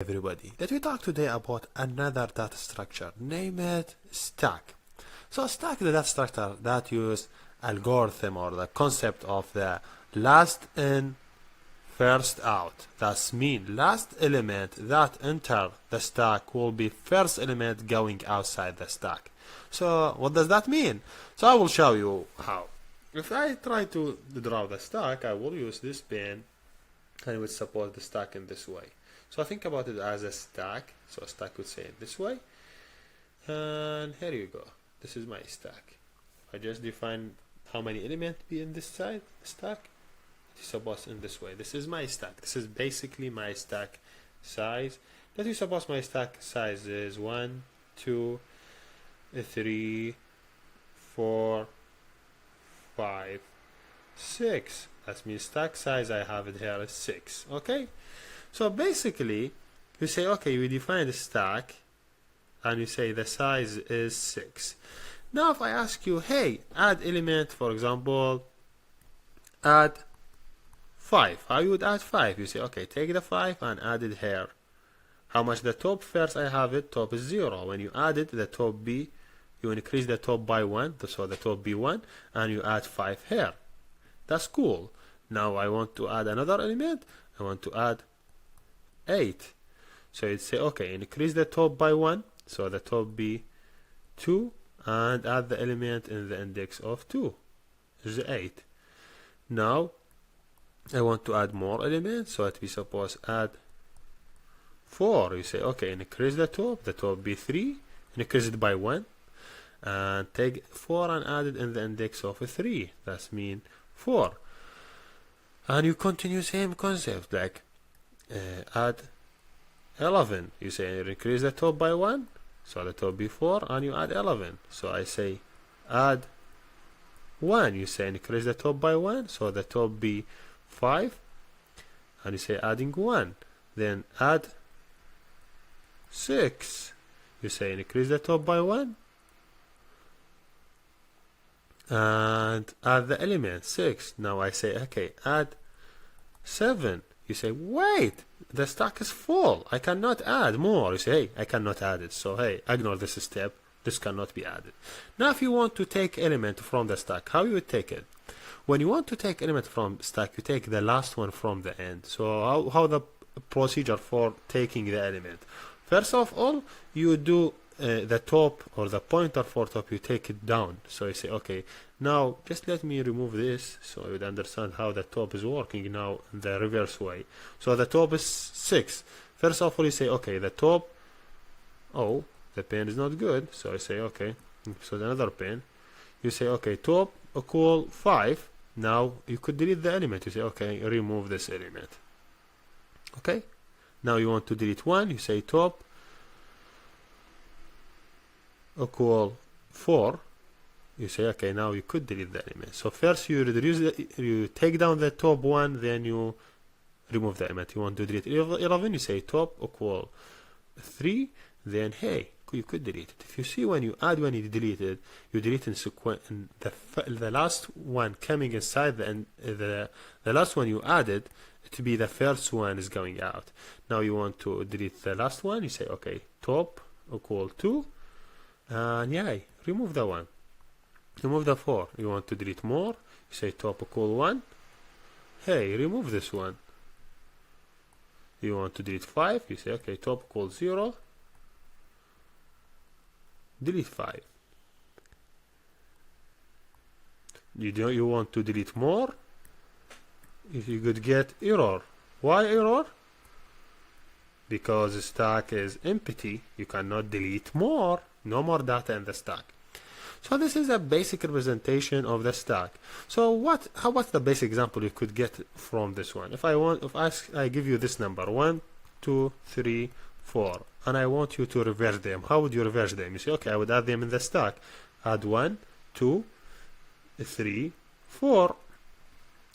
Everybody, that we talk today about another data structure, name it stack. So stack the data structure that use algorithm or the concept of the last in first out. That's mean last element that enter the stack will be first element going outside the stack. So what does that mean? So I will show you how. If I try to draw the stack, I will use this pen and it would support the stack in this way. So I think about it as a stack. So a stack would say it this way. And here you go. This is my stack. I just define how many elements be in this side stack. It is supposed in this way. This is my stack. This is basically my stack size. That is supposed my stack size is 1, 2, 3, 4, 5, 6. That means stack size I have it here is 6. Okay? So basically, you say, okay, we define the stack, and you say the size is 6. Now if I ask you, hey, add element, for example, add 5. How you would add 5? You say, okay, take the 5 and add it here. How much the top? First I have it, top is 0. When you add it, the top B, you increase the top by 1, so the top be 1, and you add 5 here. That's cool. Now I want to add another element. I want to add 8. So you'd say, okay, increase the top by 1, so the top be 2, and add the element in the index of 2, is 8. Now I want to add more elements, so it be suppose add 4. You say, okay, increase the top be 3, increase it by 1, and take 4 and add it in the index of 3. That's mean 4. And you continue same concept, like add 11. You say increase the top by 1, so the top be 4, and you add 11. So I say add 1. You say increase the top by 1, so the top be 5, and you say adding 1. Then add 6. You say increase the top by 1 and add the element 6. Now I say, okay, add 7. You say, wait, the stack is full. I cannot add more. You say, hey, I cannot add it. So, hey, ignore this step. This cannot be added. Now, if you want to take element from the stack, how you would take it? When you want to take element from stack, you take the last one from the end. So, how the procedure for taking the element? First of all, you do the top or the pointer for top, you take it down. So you say, okay, now just let me remove this so you would understand how the top is working now in the reverse way. So the top is 6. First of all, you say, okay, the top, oh, the pen is not good. So I say, okay, so another pen. You say, okay, top equal 5. Now you could delete the element. You say, okay, remove this element. Okay, now you want to delete 1. You say top equal 4. You say, okay, now you could delete the element. So first you reduce you take down the top 1, then you remove the element. You want to delete 11, you say top equal 3, then hey, you could delete it. If you see when you add, when you delete it, you delete in sequence, the last one coming inside the last one you added to be the first one is going out. Now you want to delete the last one, you say, okay, top equal 2, and yay, remove the 1. Remove the 4. You want to delete more. You say top equal 1. Hey, remove this one. You want to delete 5. You say, okay, top equal 0. Delete 5. You want to delete more. You could get error. Why error? Because the stack is empty. You cannot delete more. No more data in the stack. So this is a basic representation of the stack. So what's the basic example you could get from this one? If I give you this number 1, 2, 3, 4, and I want you to reverse them. How would you reverse them? You say, okay, I would add them in the stack. Add 1, 2, 3, 4.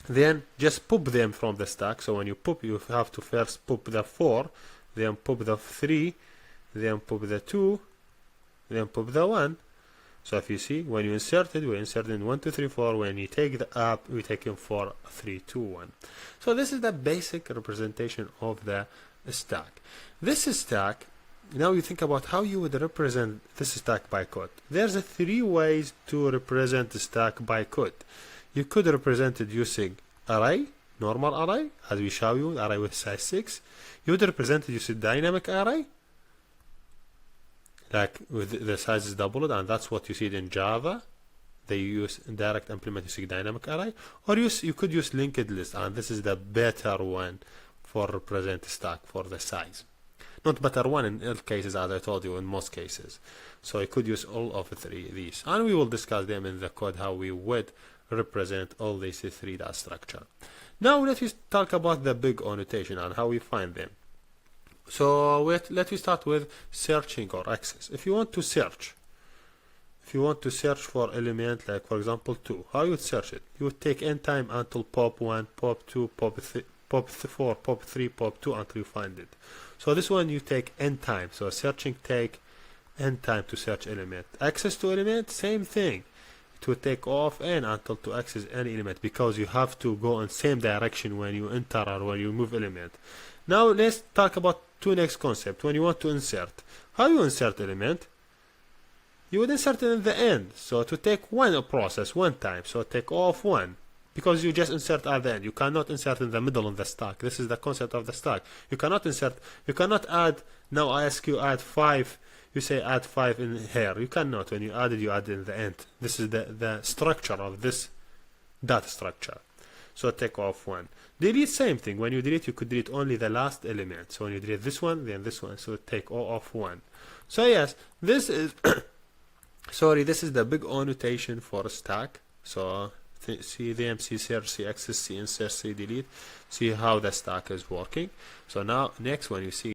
Then just pop them from the stack. So when you pop, you have to first pop the 4, then pop the 3, then pop the 2, then pop the 1. So if you see, when you insert it, we insert in 1, 2, 3, 4. When you take the up, we take in 4, 3, 2, 1. So this is the basic representation of the stack. This stack, now you think about how you would represent this stack by code. There's 3 ways to represent the stack by code. You could represent it using array, normal array, as we show you, array with size 6. You would represent it using dynamic array, like with the size is doubled, and that's what you see in Java. They use direct implement using dynamic array, or you could use linked list, and this is the better one for represent stack for the size. Not better one in all cases, as I told you, in most cases. So you could use all of these, and we will discuss them in the code how we would represent all these 3 data structure. Now let us talk about the big O notation and how we find them. So let us start with searching or access. If you want to search for element, like for example 2, how you would search it? You would take n time until pop 1, pop 2, pop 4, pop 3, pop 2 until you find it. So this one you take n time. So searching take n time to search element. Access to element, same thing. It would take O of n until to access any element, because you have to go in same direction when you enter or when you move element. Now let's talk about 2 next concept. When you want to insert, how you insert element? You would insert it in the end. So to take one process one time. So take O of 1, because you just insert at the end. You cannot insert in the middle of the stack. This is the concept of the stack. You cannot insert. You cannot add. Now I ask you add 5. You say add 5 in here. You cannot. When you add it in the end. This is the structure of this data structure. So take off 1. Delete, same thing. When you delete, you could delete only the last element. So when you delete this one, then this one. So take O of 1. So yes, this is sorry, this is the big O notation for a stack. So see them, see search, see access, see insert, see delete. See how the stack is working. So now next, when you see